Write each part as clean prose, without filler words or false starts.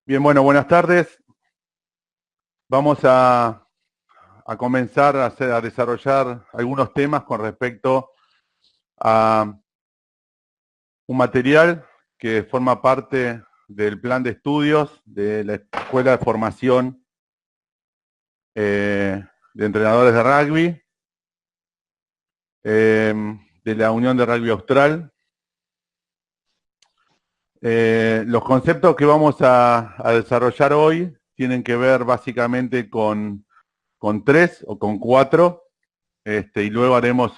Bien, bueno, buenas tardes. Vamos a comenzar a desarrollar algunos temas con respecto a un material que forma parte del plan de estudios de la Escuela de Formación de Entrenadores de Rugby, de la Unión de Rugby Austral. Los conceptos que vamos a desarrollar hoy tienen que ver básicamente con 3 o con 4, y luego haremos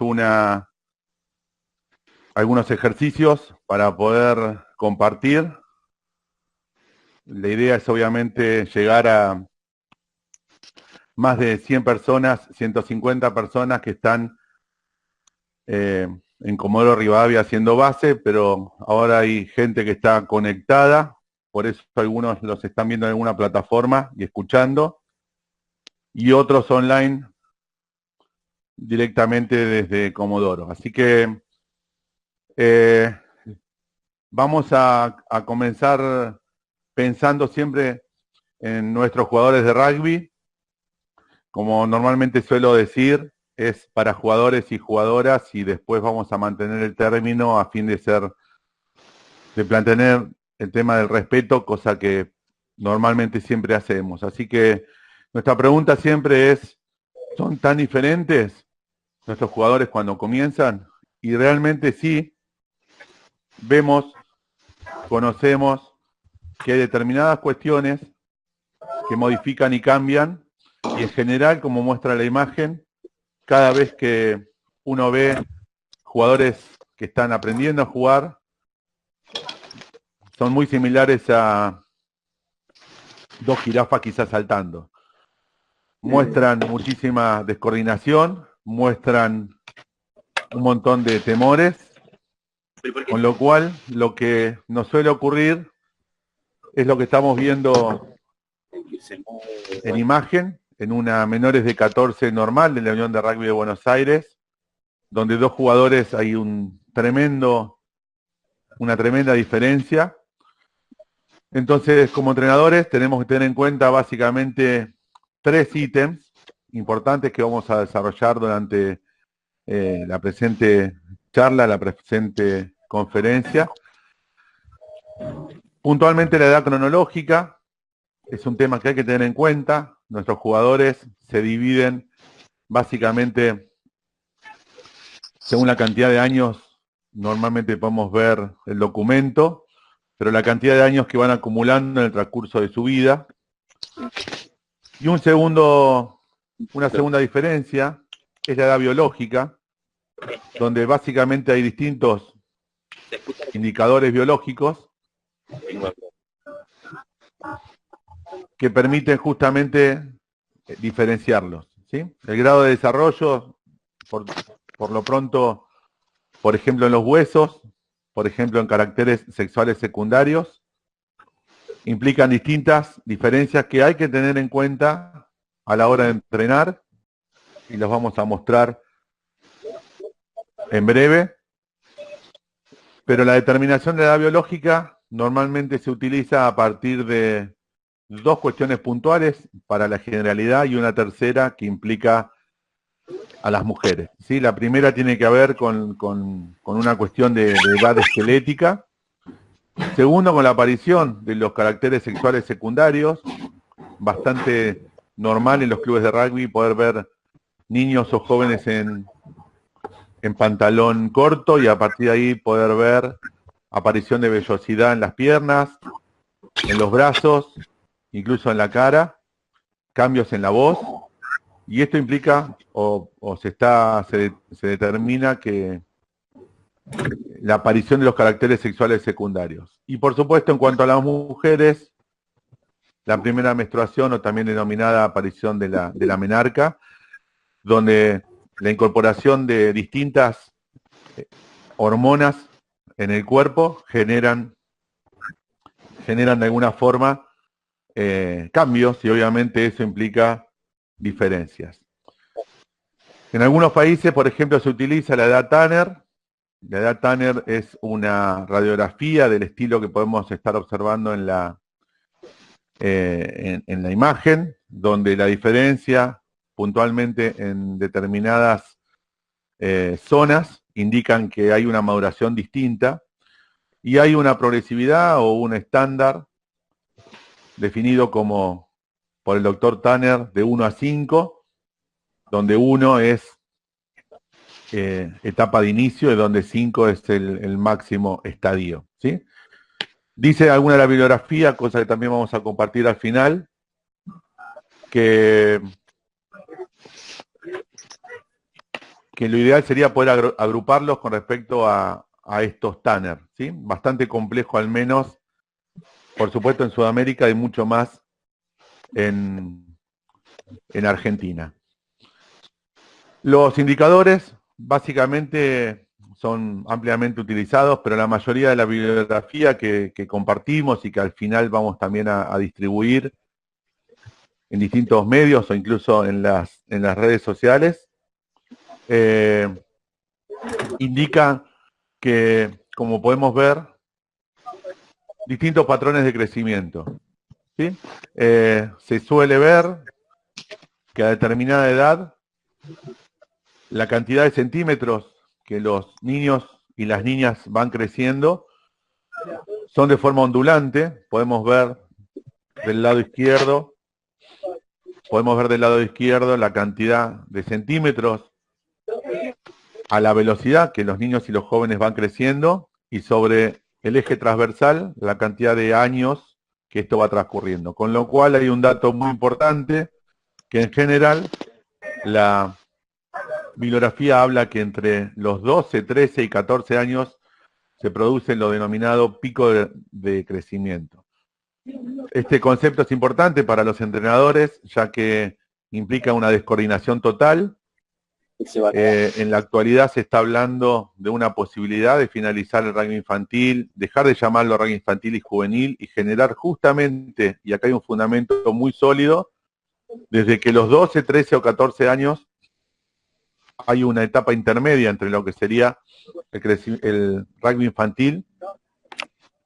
algunos ejercicios para poder compartir. La idea es obviamente llegar a más de 100 personas, 150 personas que están en Comodoro Rivadavia haciendo base, pero ahora hay gente que está conectada, por eso algunos los están viendo en alguna plataforma y escuchando, y otros online directamente desde Comodoro. Así que vamos a comenzar pensando siempre en nuestros jugadores de rugby. Como normalmente suelo decir, es para jugadores y jugadoras, y después vamos a mantener el término a fin de mantener el tema del respeto, cosa que normalmente siempre hacemos. Así que nuestra pregunta siempre es, ¿son tan diferentes nuestros jugadores cuando comienzan? Y realmente sí, vemos, conocemos que hay determinadas cuestiones que modifican y cambian, y en general, como muestra la imagen, cada vez que uno ve jugadores que están aprendiendo a jugar, son muy similares a dos jirafas quizás saltando. Muestran muchísima descoordinación, muestran un montón de temores, con lo cual lo que nos suele ocurrir es lo que estamos viendo en imagen, en una menores de 14 normal de la Unión de Rugby de Buenos Aires, donde dos jugadores hay una tremenda diferencia. Entonces, como entrenadores, tenemos que tener en cuenta básicamente 3 ítems importantes que vamos a desarrollar durante la presente charla, la presente conferencia. Puntualmente, la edad cronológica es un tema que hay que tener en cuenta. Nuestros jugadores se dividen básicamente según la cantidad de años. Normalmente podemos ver el documento, pero la cantidad de años que van acumulando en el transcurso de su vida. Y una segunda diferencia es la edad biológica, donde básicamente hay distintos indicadores biológicos que permiten justamente diferenciarlos, ¿sí? El grado de desarrollo, por lo pronto, por ejemplo en los huesos, por ejemplo en caracteres sexuales secundarios, implican distintas diferencias que hay que tener en cuenta a la hora de entrenar, y los vamos a mostrar en breve. Pero la determinación de la edad biológica normalmente se utiliza a partir de 2 cuestiones puntuales para la generalidad y una tercera que implica a las mujeres, ¿sí? La primera tiene que ver con una cuestión de edad esquelética. Segundo, con la aparición de los caracteres sexuales secundarios, bastante normal en los clubes de rugby poder ver niños o jóvenes en pantalón corto, y a partir de ahí poder ver aparición de vellosidad en las piernas, en los brazos, incluso en la cara, cambios en la voz, y esto implica se determina que la aparición de los caracteres sexuales secundarios. Y por supuesto, en cuanto a las mujeres, la primera menstruación, o también denominada aparición de la menarca, donde la incorporación de distintas hormonas en el cuerpo generan de alguna forma cambios, y obviamente eso implica diferencias. En algunos países, por ejemplo, se utiliza la edad Tanner. La edad Tanner es una radiografía del estilo que podemos estar observando en la en la imagen, donde la diferencia puntualmente en determinadas zonas indican que hay una maduración distinta y hay una progresividad o un estándar definido como por el doctor Tanner de 1 a 5, donde 1 es etapa de inicio y donde 5 es el máximo estadio, ¿sí? Dice alguna de la bibliografía, cosa que también vamos a compartir al final, que lo ideal sería poder agruparlos con respecto a estos Tanner, ¿sí? Bastante complejo al menos, por supuesto en Sudamérica y mucho más en Argentina. Los indicadores básicamente son ampliamente utilizados, pero la mayoría de la bibliografía que compartimos y que al final vamos también a distribuir en distintos medios o incluso en las redes sociales, indica que, como podemos ver, distintos patrones de crecimiento, ¿sí? Se suele ver que a determinada edad la cantidad de centímetros que los niños y las niñas van creciendo son de forma ondulante. Podemos ver del lado izquierdo la cantidad de centímetros a la velocidad que los niños y los jóvenes van creciendo, y sobre el eje transversal la cantidad de años que esto va transcurriendo. Con lo cual hay un dato muy importante, que en general la bibliografía habla que entre los 12, 13 y 14 años se produce lo denominado pico de crecimiento. Este concepto es importante para los entrenadores, ya que implica una descoordinación total. En la actualidad se está hablando de una posibilidad de finalizar el rugby infantil, dejar de llamarlo rugby infantil y juvenil y generar justamente, y acá hay un fundamento muy sólido, desde que los 12, 13 o 14 años hay una etapa intermedia entre lo que sería el rugby infantil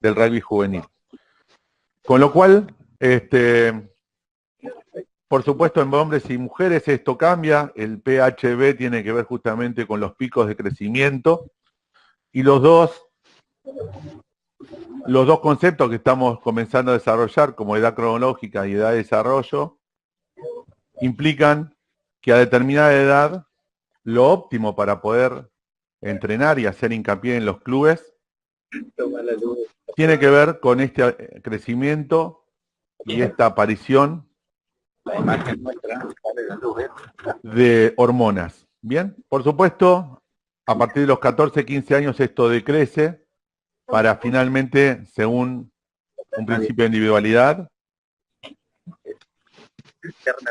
del rugby juvenil. Con lo cual, por supuesto, en hombres y mujeres esto cambia. El PHB tiene que ver justamente con los picos de crecimiento, y los dos conceptos que estamos comenzando a desarrollar, como edad cronológica y edad de desarrollo, implican que a determinada edad lo óptimo para poder entrenar y hacer hincapié en los clubes tiene que ver con este crecimiento y esta aparición de hormonas. Bien, por supuesto, a partir de los 14, 15 años esto decrece para finalmente, según un principio de individualidad,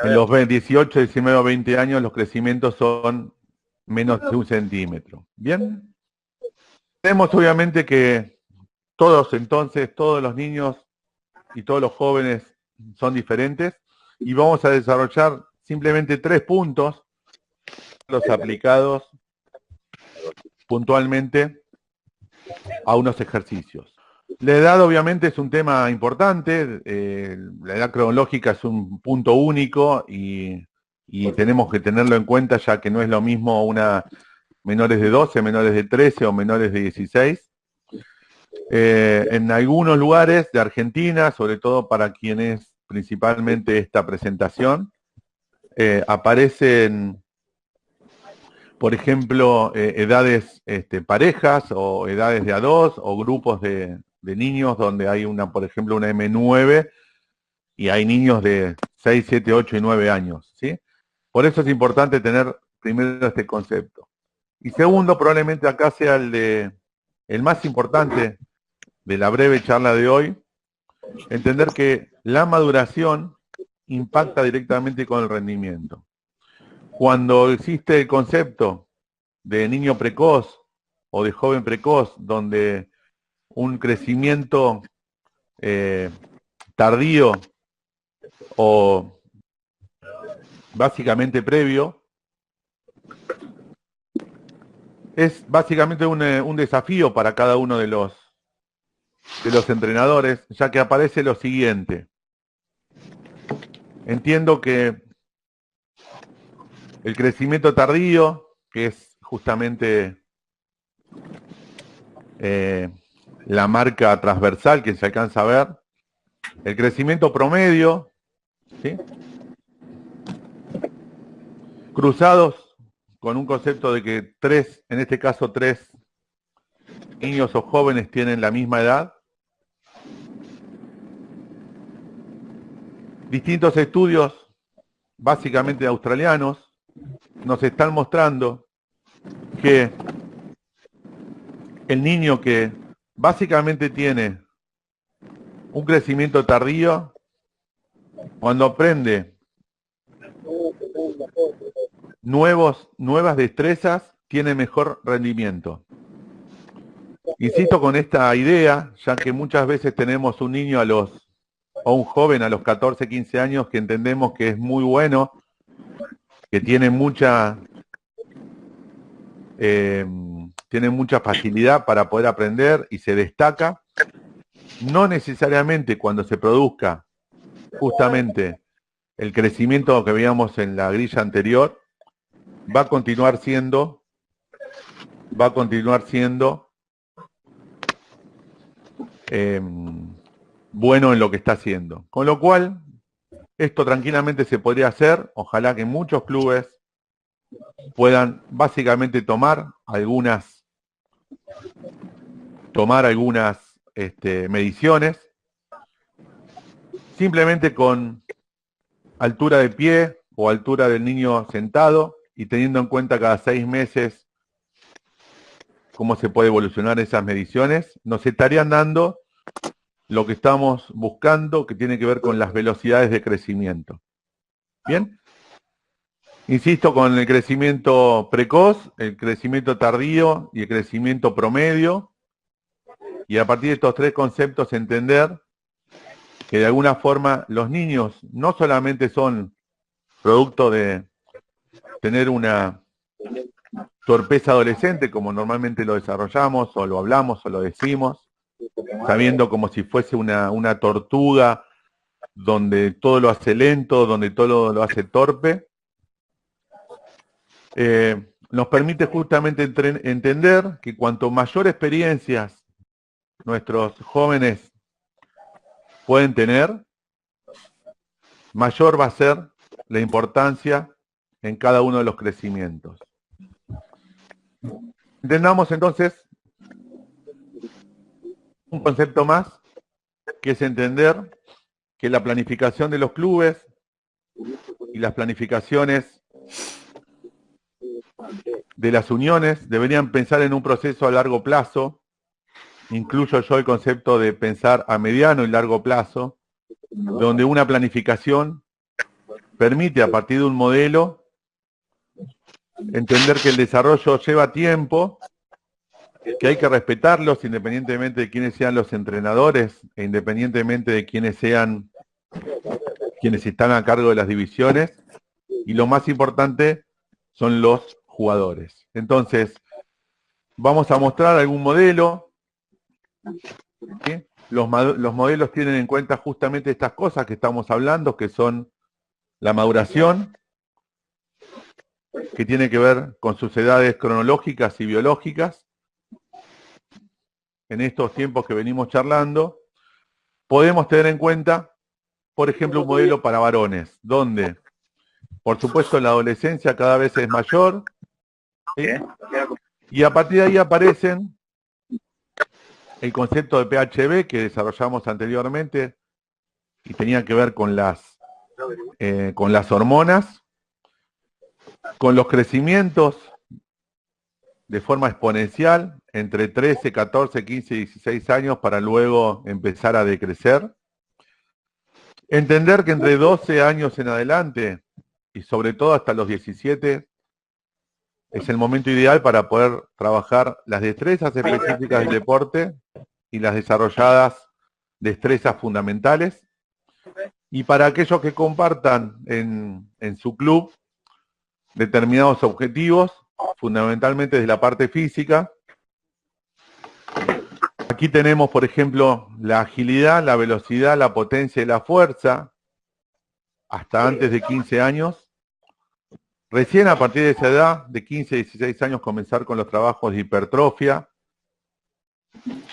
en los 18, 19 o 20 años los crecimientos son menos de 1 centímetro. Bien, tenemos obviamente que todos los niños y todos los jóvenes son diferentes, y vamos a desarrollar simplemente 3 puntos, los aplicados puntualmente a unos ejercicios. La edad obviamente es un tema importante, la edad cronológica es un punto único y tenemos que tenerlo en cuenta, ya que no es lo mismo menores de 12, menores de 13 o menores de 16. En algunos lugares de Argentina, sobre todo para quienes principalmente esta presentación, aparecen, por ejemplo, edades parejas o edades de A2 o grupos de niños donde hay por ejemplo, una M9 y hay niños de 6, 7, 8 y 9 años, ¿sí? Por eso es importante tener primero este concepto. Y segundo, probablemente acá sea el más importante de la breve charla de hoy, entender que la maduración impacta directamente con el rendimiento. Cuando existe el concepto de niño precoz o de joven precoz, donde un crecimiento tardío o básicamente previo, es básicamente un desafío para cada uno de los entrenadores, ya que aparece lo siguiente. Entiendo que el crecimiento tardío, que es justamente la marca transversal que se alcanza a ver, el crecimiento promedio, ¿sí?, cruzados con un concepto de que en este caso tres niños o jóvenes tienen la misma edad. Distintos estudios, básicamente australianos, nos están mostrando que el niño que básicamente tiene un crecimiento tardío, cuando aprende nuevas destrezas, tiene mejor rendimiento. Insisto con esta idea, ya que muchas veces tenemos un niño o un joven a los 14, 15 años que entendemos que es muy bueno, que tiene mucha facilidad para poder aprender y se destaca. No necesariamente cuando se produzca justamente el crecimiento que veíamos en la grilla anterior, va a continuar siendo bueno en lo que está haciendo. Con lo cual, esto tranquilamente se podría hacer. Ojalá que muchos clubes puedan básicamente tomar algunas mediciones, simplemente con altura de pie o altura del niño sentado, y teniendo en cuenta cada 6 meses cómo se puede evolucionar esas mediciones, nos estarían dando lo que estamos buscando, que tiene que ver con las velocidades de crecimiento. ¿Bien? Insisto con el crecimiento precoz, el crecimiento tardío y el crecimiento promedio, y a partir de estos tres conceptos entender que de alguna forma los niños no solamente son producto de tener una torpeza adolescente, como normalmente lo desarrollamos, o lo hablamos, o lo decimos, sabiendo como si fuese una tortuga, donde todo lo hace lento, donde todo lo hace torpe, nos permite justamente entender que cuanto mayor experiencias nuestros jóvenes pueden tener, mayor va a ser la importancia en cada uno de los crecimientos. Entendamos entonces un concepto más, que es entender que la planificación de los clubes y las planificaciones de las uniones deberían pensar en un proceso a largo plazo. Incluyo yo el concepto de pensar a mediano y largo plazo, donde una planificación permite, a partir de un modelo, entender que el desarrollo lleva tiempo, que hay que respetarlos independientemente de quiénes sean los entrenadores e independientemente de quiénes sean quienes están a cargo de las divisiones, y lo más importante son los jugadores. Entonces, vamos a mostrar algún modelo, ¿sí? Los modelos tienen en cuenta justamente estas cosas que estamos hablando, que son la maduración, que tiene que ver con sus edades cronológicas y biológicas. En estos tiempos que venimos charlando, podemos tener en cuenta, por ejemplo, un modelo para varones, donde, por supuesto, la adolescencia cada vez es mayor, ¿sí? Y a partir de ahí aparecen el concepto de PHB que desarrollamos anteriormente y tenía que ver con las hormonas, con los crecimientos de forma exponencial entre 13, 14, 15 y 16 años para luego empezar a decrecer. Entender que entre 12 años en adelante y sobre todo hasta los 17 es el momento ideal para poder trabajar las destrezas específicas del deporte y las desarrolladas destrezas fundamentales. Y para aquellos que compartan en su club determinados objetivos, fundamentalmente desde la parte física. Aquí tenemos, por ejemplo, la agilidad, la velocidad, la potencia y la fuerza. hasta antes de 15 años. Recién a partir de esa edad, de 15 a 16 años, comenzar con los trabajos de hipertrofia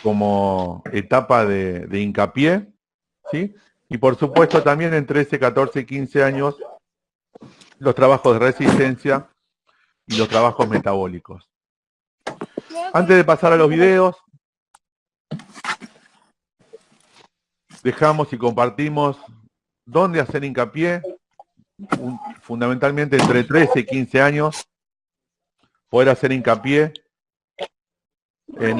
como etapa de hincapié, ¿sí? Y por supuesto también en 13, 14 y 15 años los trabajos de resistencia y los trabajos metabólicos. Antes de pasar a los videos, dejamos y compartimos dónde hacer hincapié, fundamentalmente entre 13 y 15 años, poder hacer hincapié en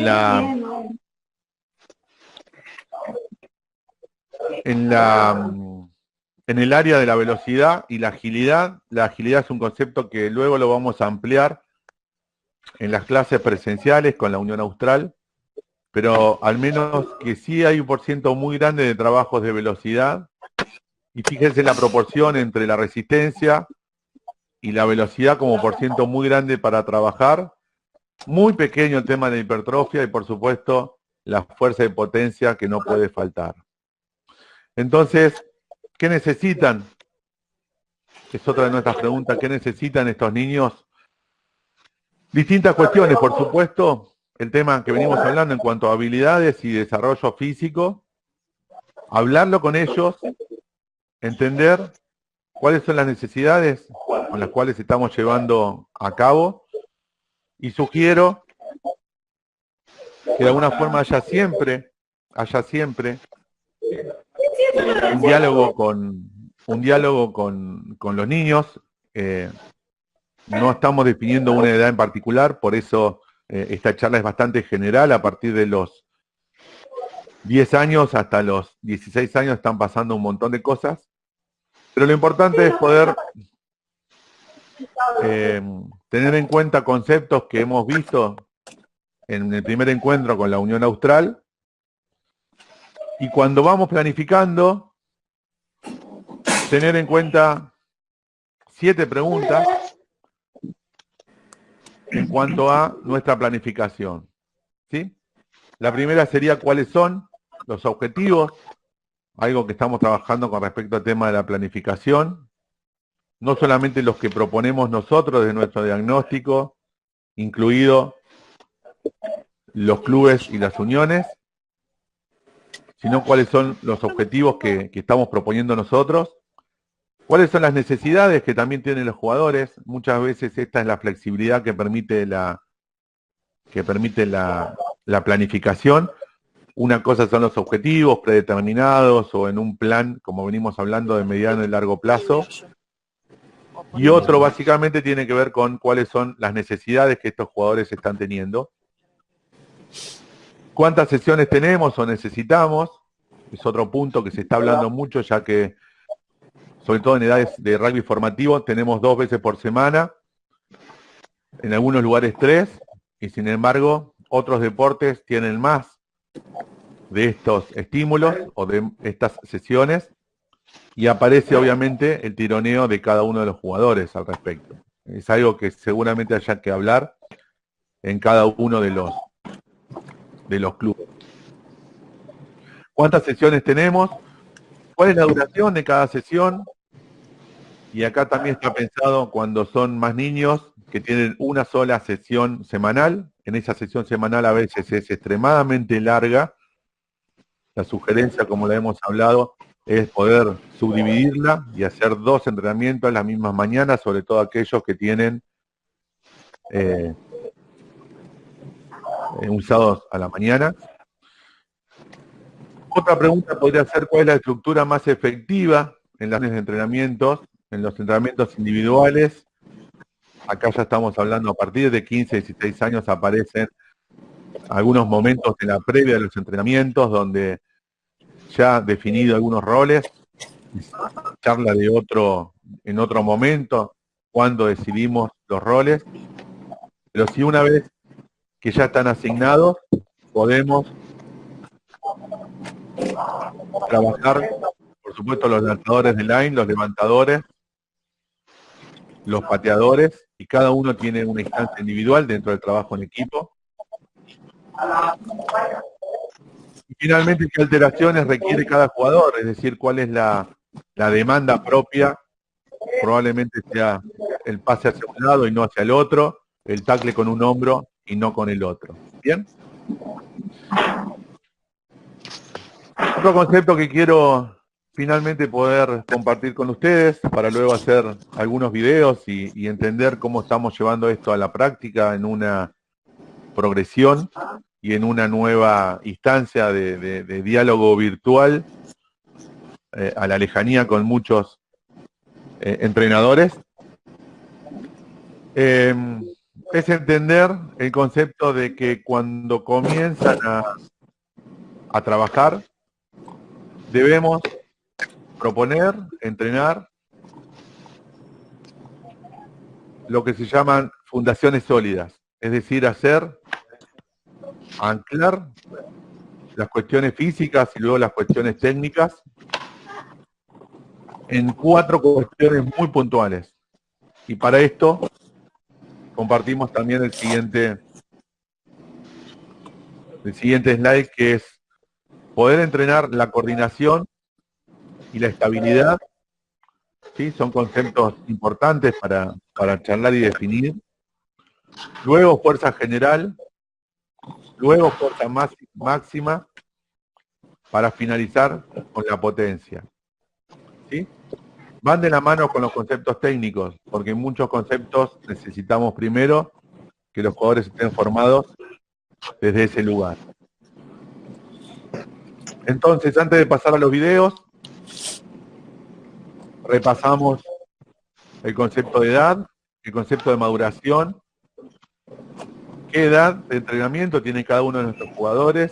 el área de la velocidad y la agilidad. La agilidad es un concepto que luego lo vamos a ampliar en las clases presenciales con la Unión Austral, pero al menos que sí hay un porcentaje muy grande de trabajos de velocidad, y fíjense la proporción entre la resistencia y la velocidad como porcentaje muy grande para trabajar, muy pequeño el tema de hipertrofia y por supuesto la fuerza de potencia que no puede faltar. Entonces, ¿qué necesitan? Es otra de nuestras preguntas, ¿qué necesitan estos niños? Distintas cuestiones, por supuesto, el tema que venimos hablando en cuanto a habilidades y desarrollo físico, hablarlo con ellos, entender cuáles son las necesidades con las cuales estamos llevando a cabo, y sugiero que de alguna forma haya siempre un diálogo con los niños. No estamos definiendo una edad en particular, por eso esta charla es bastante general. A partir de los 10 años hasta los 16 años están pasando un montón de cosas, pero lo importante es poder tener en cuenta conceptos que hemos visto en el primer encuentro con la Unión Austral, y cuando vamos planificando, tener en cuenta 7 preguntas en cuanto a nuestra planificación, ¿sí? La primera sería cuáles son los objetivos, algo que estamos trabajando con respecto al tema de la planificación, no solamente los que proponemos nosotros de nuestro diagnóstico, incluido los clubes y las uniones, sino cuáles son los objetivos que estamos proponiendo nosotros, cuáles son las necesidades que también tienen los jugadores. Muchas veces esta es la flexibilidad que permite la planificación. Una cosa son los objetivos predeterminados o en un plan, como venimos hablando, de mediano y largo plazo. Y otro básicamente tiene que ver con cuáles son las necesidades que estos jugadores están teniendo. ¿Cuántas sesiones tenemos o necesitamos? Es otro punto que se está hablando mucho, ya que, sobre todo en edades de rugby formativo, tenemos 2 veces por semana, en algunos lugares 3, y sin embargo, otros deportes tienen más de estos estímulos o de estas sesiones, y aparece obviamente el tironeo de cada uno de los jugadores al respecto. Es algo que seguramente haya que hablar en cada uno de los clubes. ¿Cuántas sesiones tenemos? ¿Cuál es la duración de cada sesión? Y acá también está pensado cuando son más niños que tienen una sola sesión semanal. En esa sesión semanal a veces es extremadamente larga. La sugerencia, como la hemos hablado, es poder subdividirla y hacer 2 entrenamientos en las mismas mañanas, sobre todo aquellos que tienen un sábado a la mañana. Otra pregunta podría ser cuál es la estructura más efectiva en las entrenamientos, en los entrenamientos individuales. Acá ya estamos hablando a partir de 15, 16 años aparecen algunos momentos de la previa de los entrenamientos donde ya definido algunos roles, charla en otro momento, cuando decidimos los roles, pero si una vez que ya están asignados, podemos trabajar, por supuesto, los lanzadores de line, los levantadores, los pateadores, y cada uno tiene una instancia individual dentro del trabajo en equipo. Y finalmente, ¿qué alteraciones requiere cada jugador? Es decir, cuál es la La demanda propia probablemente sea el pase hacia un lado y no hacia el otro, el tackle con un hombro y no con el otro. ¿Bien? Otro concepto que quiero finalmente poder compartir con ustedes para luego hacer algunos videos y entender cómo estamos llevando esto a la práctica en una progresión y en una nueva instancia de diálogo virtual a la lejanía con muchos entrenadores, es entender el concepto de que cuando comienzan a trabajar, debemos proponer, entrenar lo que se llaman fundaciones sólidas, es decir, anclar las cuestiones físicas y luego las cuestiones técnicas en 4 cuestiones muy puntuales. Y para esto compartimos también el siguiente slide, que es poder entrenar la coordinación y la estabilidad. ¿Sí? Son conceptos importantes para charlar y definir. Luego fuerza general, luego fuerza máxima, para finalizar con la potencia. ¿Sí? Van de la mano con los conceptos técnicos, porque en muchos conceptos necesitamos primero que los jugadores estén formados desde ese lugar. Entonces, antes de pasar a los videos, repasamos el concepto de edad, el concepto de maduración, qué edad de entrenamiento tiene cada uno de nuestros jugadores.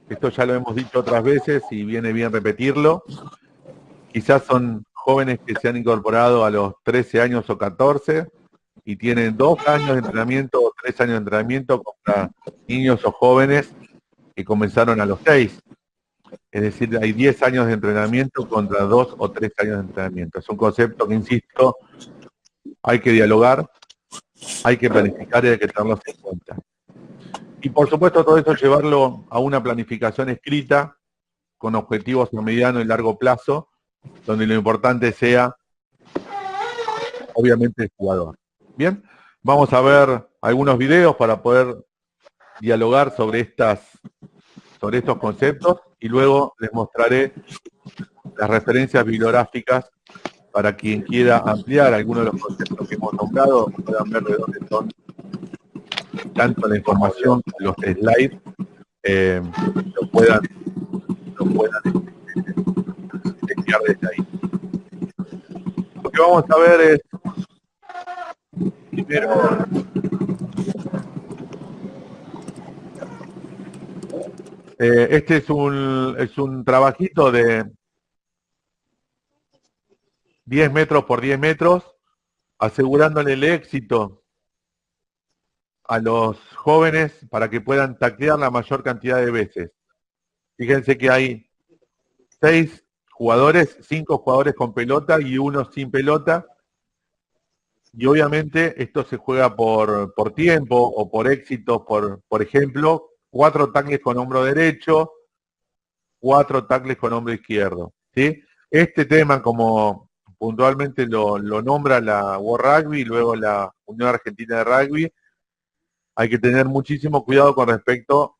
Esto ya lo hemos dicho otras veces y viene bien repetirlo. Quizás son jóvenes que se han incorporado a los 13 años o 14 y tienen 2 años de entrenamiento o 3 años de entrenamiento contra niños o jóvenes que comenzaron a los 6. Es decir, hay 10 años de entrenamiento contra 2 o 3 años de entrenamiento. Es un concepto que, insisto, hay que dialogar, hay que planificar y hay que tenerlos en cuenta. Y por supuesto todo esto llevarlo a una planificación escrita con objetivos a mediano y largo plazo, donde lo importante sea, obviamente, el jugador. Bien, vamos a ver algunos videos para poder dialogar sobre estos conceptos y luego les mostraré las referencias bibliográficas para quien quiera ampliar algunos de los conceptos que hemos nombrado, puedan ver de dónde son tanto la información, los slides, lo puedan chequear desde ahí. Lo que vamos a ver es, primero, este es un trabajito de 10 metros por 10 metros, asegurándole el éxito a los jóvenes para que puedan taclear la mayor cantidad de veces. Fíjense que hay 6 jugadores, 5 jugadores con pelota y 1 sin pelota. Y obviamente esto se juega por tiempo o por éxito, por ejemplo, 4 tackles con hombro derecho, 4 tackles con hombro izquierdo. ¿Sí? Este tema, como puntualmente lo nombra la World Rugby y luego la Unión Argentina de Rugby, hay que tener muchísimo cuidado con respecto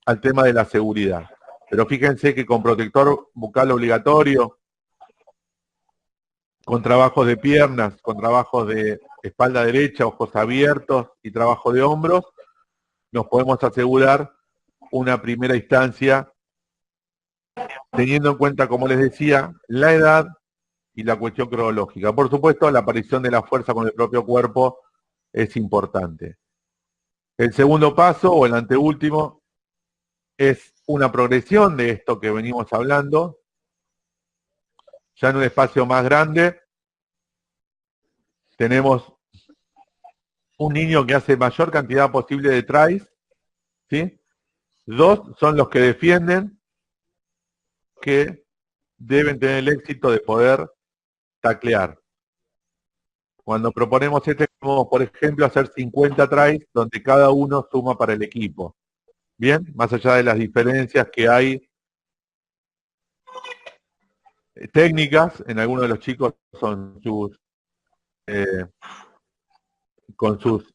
al tema de la seguridad. Pero fíjense que con protector bucal obligatorio, con trabajos de piernas, con trabajos de espalda derecha, ojos abiertos y trabajo de hombros, nos podemos asegurar una primera instancia, teniendo en cuenta, como les decía, la edad y la cuestión cronológica. Por supuesto, la aparición de la fuerza con el propio cuerpo es importante. El segundo paso, o el anteúltimo, es una progresión de esto que venimos hablando, ya en un espacio más grande. Tenemos un niño que hace mayor cantidad posible de tries, ¿sí? 2 son los que defienden, que deben tener el éxito de poder taclear. Cuando proponemos como por ejemplo, hacer 50 tries, donde cada uno suma para el equipo. Bien, más allá de las diferencias que hay técnicas, en algunos de los chicos son sus, con sus,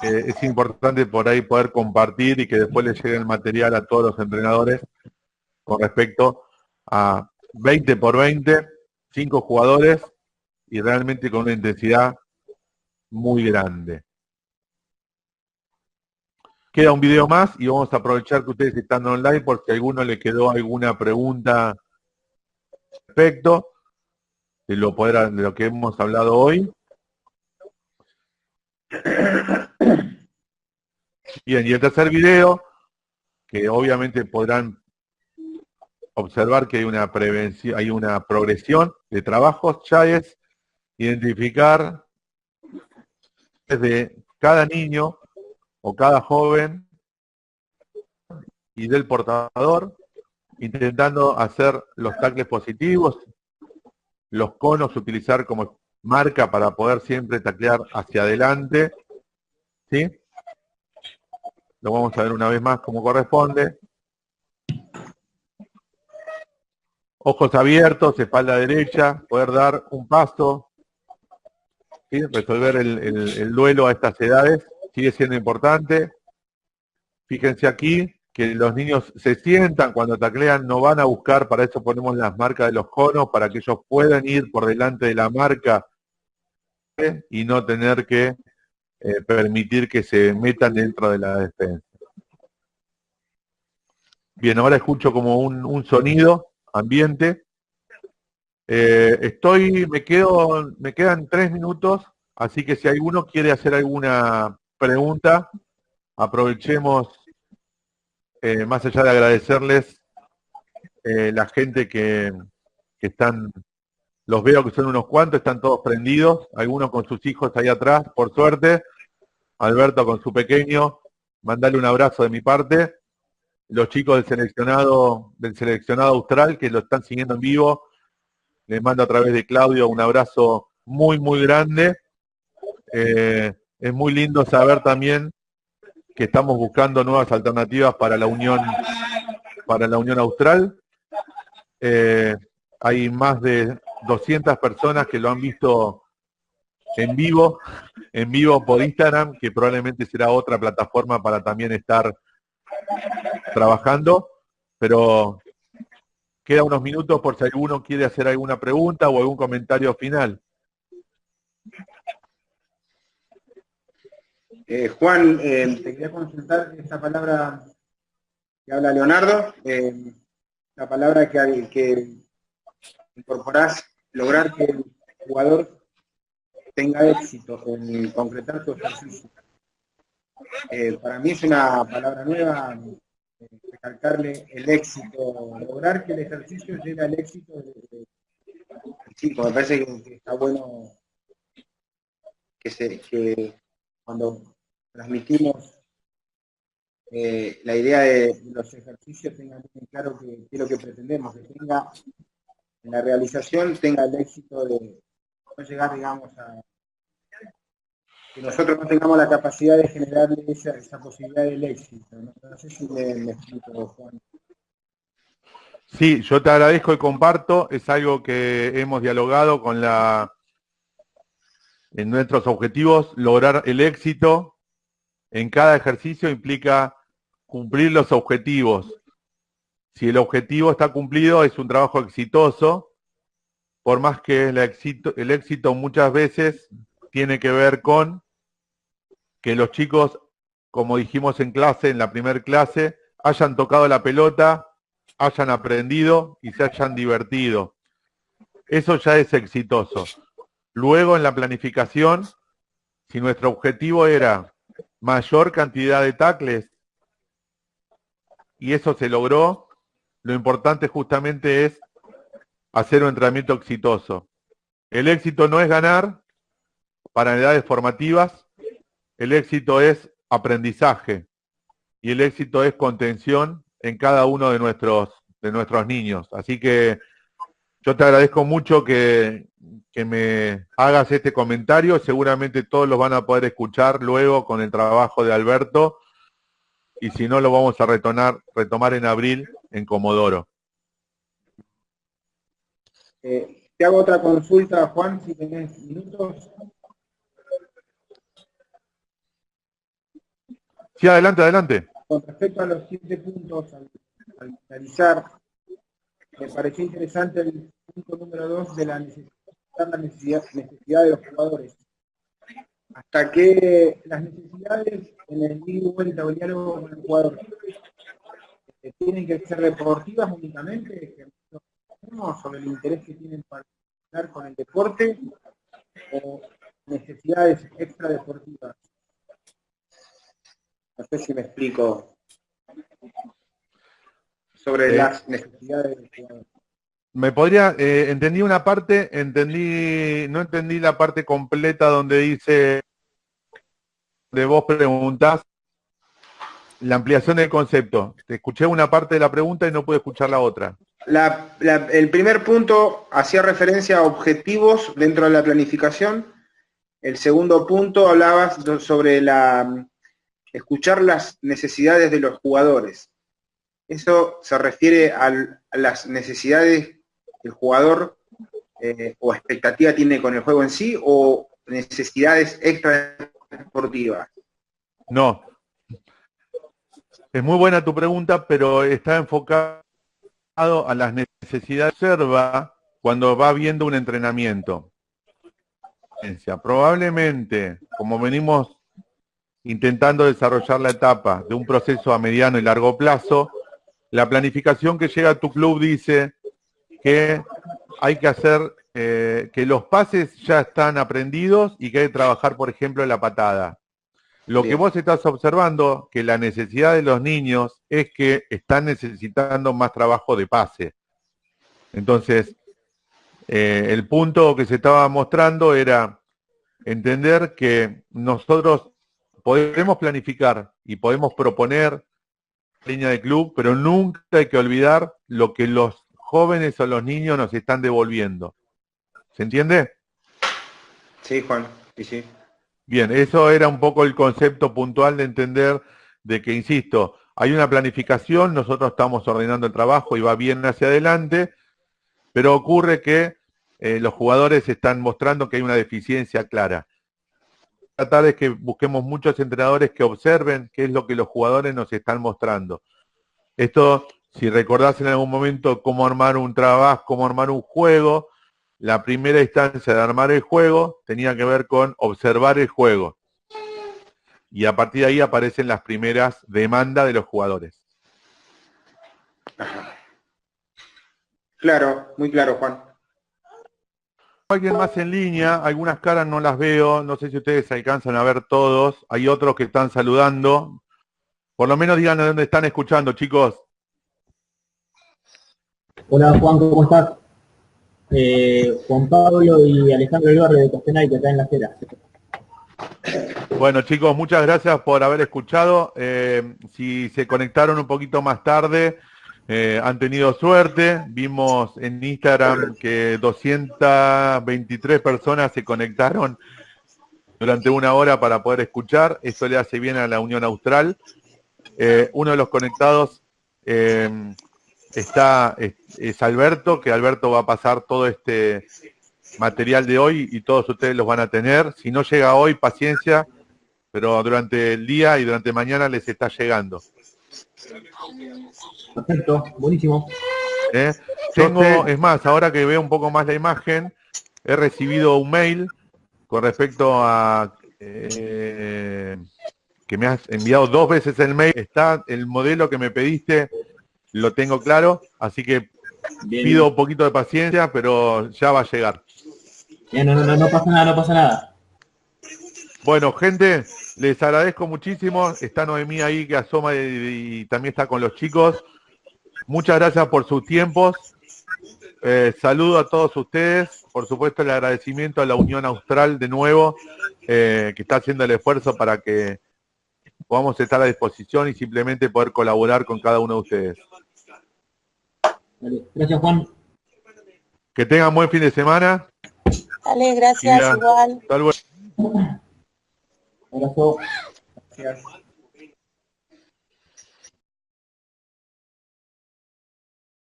es importante por ahí poder compartir y que después les llegue el material a todos los entrenadores con respecto a 20 por 20, 5 jugadores y realmente con una intensidad muy grande. Queda un video más y vamos a aprovechar que ustedes están online por si a alguno le quedó alguna pregunta respecto de lo que hemos hablado hoy. Bien, y el tercer video, que obviamente podrán observar que hay una prevención, hay una progresión de trabajos, ya es identificar desde cada niño o cada joven y del portador, intentando hacer los tackles positivos, los conos, utilizar como marca para poder siempre taclear hacia adelante, ¿sí? Lo vamos a ver una vez más como corresponde. Ojos abiertos, espalda derecha, poder dar un paso, ¿sí? Resolver el duelo a estas edades sigue siendo importante. Fíjense aquí que los niños se sientan cuando taclean, no van a buscar, para eso ponemos las marcas de los conos, para que ellos puedan ir por delante de la marca y no tener que permitir que se metan dentro de la defensa. Bien, ahora escucho como un sonido ambiente. Me quedan 3 minutos, así que si alguno quiere hacer alguna pregunta, aprovechemos, más allá de agradecerles la gente que están, los veo que son unos cuantos, están todos prendidos, algunos con sus hijos ahí atrás, por suerte. Alberto con su pequeño, mandale un abrazo de mi parte. Los chicos del seleccionado austral que lo están siguiendo en vivo, les mando a través de Claudio un abrazo muy, muy grande. Es muy lindo saber también que estamos buscando nuevas alternativas para la Unión Austral. Hay más de 200 personas que lo han visto en vivo por Instagram, que probablemente será otra plataforma para también estar trabajando, pero queda unos minutos por si alguno quiere hacer alguna pregunta o algún comentario final. Juan, te quería consultar esta palabra que habla Leonardo, la palabra que incorporás, lograr que el jugador tenga éxito en concretar su ejercicio. Para mí es una palabra nueva, recalcarle el éxito, lograr que el ejercicio llegue al éxito del chico. Me parece que está bueno que cuando transmitimos la idea de los ejercicios tengan bien claro qué es lo que pretendemos, que tenga en la realización, tenga el éxito de no llegar, digamos, a que nosotros no tengamos la capacidad de generarle esa posibilidad del éxito. No sé si me explico, Juan. Sí, yo te agradezco y comparto, es algo que hemos dialogado en nuestros objetivos, lograr el éxito en cada ejercicio implica cumplir los objetivos. Si el objetivo está cumplido, es un trabajo exitoso, por más que el éxito muchas veces tiene que ver con que los chicos, como dijimos en clase, en la primera clase, hayan tocado la pelota, hayan aprendido y se hayan divertido. Eso ya es exitoso. Luego en la planificación, si nuestro objetivo era mayor cantidad de tackles y eso se logró, lo importante justamente es hacer un entrenamiento exitoso. El éxito no es ganar para edades formativas, el éxito es aprendizaje y el éxito es contención en cada uno de nuestros niños. Así que yo te agradezco mucho que me hagas este comentario. Seguramente todos los van a poder escuchar luego con el trabajo de Alberto y si no lo vamos a retomar en abril en Comodoro. Te hago otra consulta, Juan, si tenés minutos. Sí, adelante, adelante. Con respecto a los 7 puntos al finalizar, me pareció interesante el punto número 2 de la necesidad de los jugadores. Hasta que las necesidades en el ida y vuelta o el diálogo con el jugador tienen que ser deportivas únicamente, sobre el interés que tienen para estar con el deporte, o necesidades extradeportivas. No sé si me explico sobre las necesidades del jugador. Me podría, entendí una parte, no entendí la parte completa donde dice, de vos preguntás la ampliación del concepto. Te escuché una parte de la pregunta y no pude escuchar la otra. El primer punto hacía referencia a objetivos dentro de la planificación. El segundo punto hablabas sobre escuchar las necesidades de los jugadores. ¿Eso se refiere a las necesidades que el jugador o expectativa tiene con el juego en sí, o necesidades extradeportivas? No. Es muy buena tu pregunta, pero está enfocado a las necesidades que observa cuando va viendo un entrenamiento. Probablemente, como venimos intentando desarrollar la etapa de un proceso a mediano y largo plazo, la planificación que llega a tu club dice que hay que hacer, que los pases ya están aprendidos y que hay que trabajar, por ejemplo, en la patada. Lo que vos estás observando, que la necesidad de los niños es que están necesitando más trabajo de pase. Entonces, el punto que se estaba mostrando era entender que nosotros podemos planificar y podemos proponer línea de club, pero nunca hay que olvidar lo que los jóvenes o los niños nos están devolviendo. ¿Se entiende? Sí, Juan, sí. Bien, eso era un poco el concepto puntual de entender de que, insisto, hay una planificación, nosotros estamos ordenando el trabajo y va bien hacia adelante, pero ocurre que los jugadores están mostrando que hay una deficiencia clara. Tratar de que busquemos muchos entrenadores que observen qué es lo que los jugadores nos están mostrando. Esto, si recordás en algún momento cómo armar un trabajo, cómo armar un juego, la primera instancia de armar el juego tenía que ver con observar el juego. Y a partir de ahí aparecen las primeras demandas de los jugadores. Ajá. Claro, muy claro, Juan. Alguien más en línea, algunas caras no las veo, no sé si ustedes alcanzan a ver todos, hay otros que están saludando. Por lo menos digan de dónde están escuchando, chicos. Hola Juan, ¿cómo estás? Juan Pablo y Alejandro del Barrio de Costenay, que está en la acera. Bueno, chicos, muchas gracias por haber escuchado. Si se conectaron un poquito más tarde, han tenido suerte. Vimos en Instagram que 223 personas se conectaron durante una hora para poder escuchar. Eso le hace bien a la Unión Austral. Uno de los conectados es Alberto, que Alberto va a pasar todo este material de hoy y todos ustedes los van a tener. Si no llega hoy, paciencia, pero durante el día y durante mañana les está llegando. Perfecto, buenísimo. Es más, ahora que veo un poco más la imagen, he recibido un mail con respecto a que me has enviado 2 veces el mail. Está el modelo que me pediste, lo tengo claro, así que bien. Pido un poquito de paciencia, pero ya va a llegar. Bien, no pasa nada, no pasa nada. Bueno, gente, les agradezco muchísimo. Está Noemí ahí que asoma y también está con los chicos. Muchas gracias por sus tiempos. Saludo a todos ustedes. Por supuesto, el agradecimiento a la Unión Austral de nuevo, que está haciendo el esfuerzo para que podamos estar a disposición y simplemente poder colaborar con cada uno de ustedes. Vale. Gracias, Juan. Que tengan buen fin de semana. Dale, gracias, igual. Hasta luego. Abrazo. Gracias.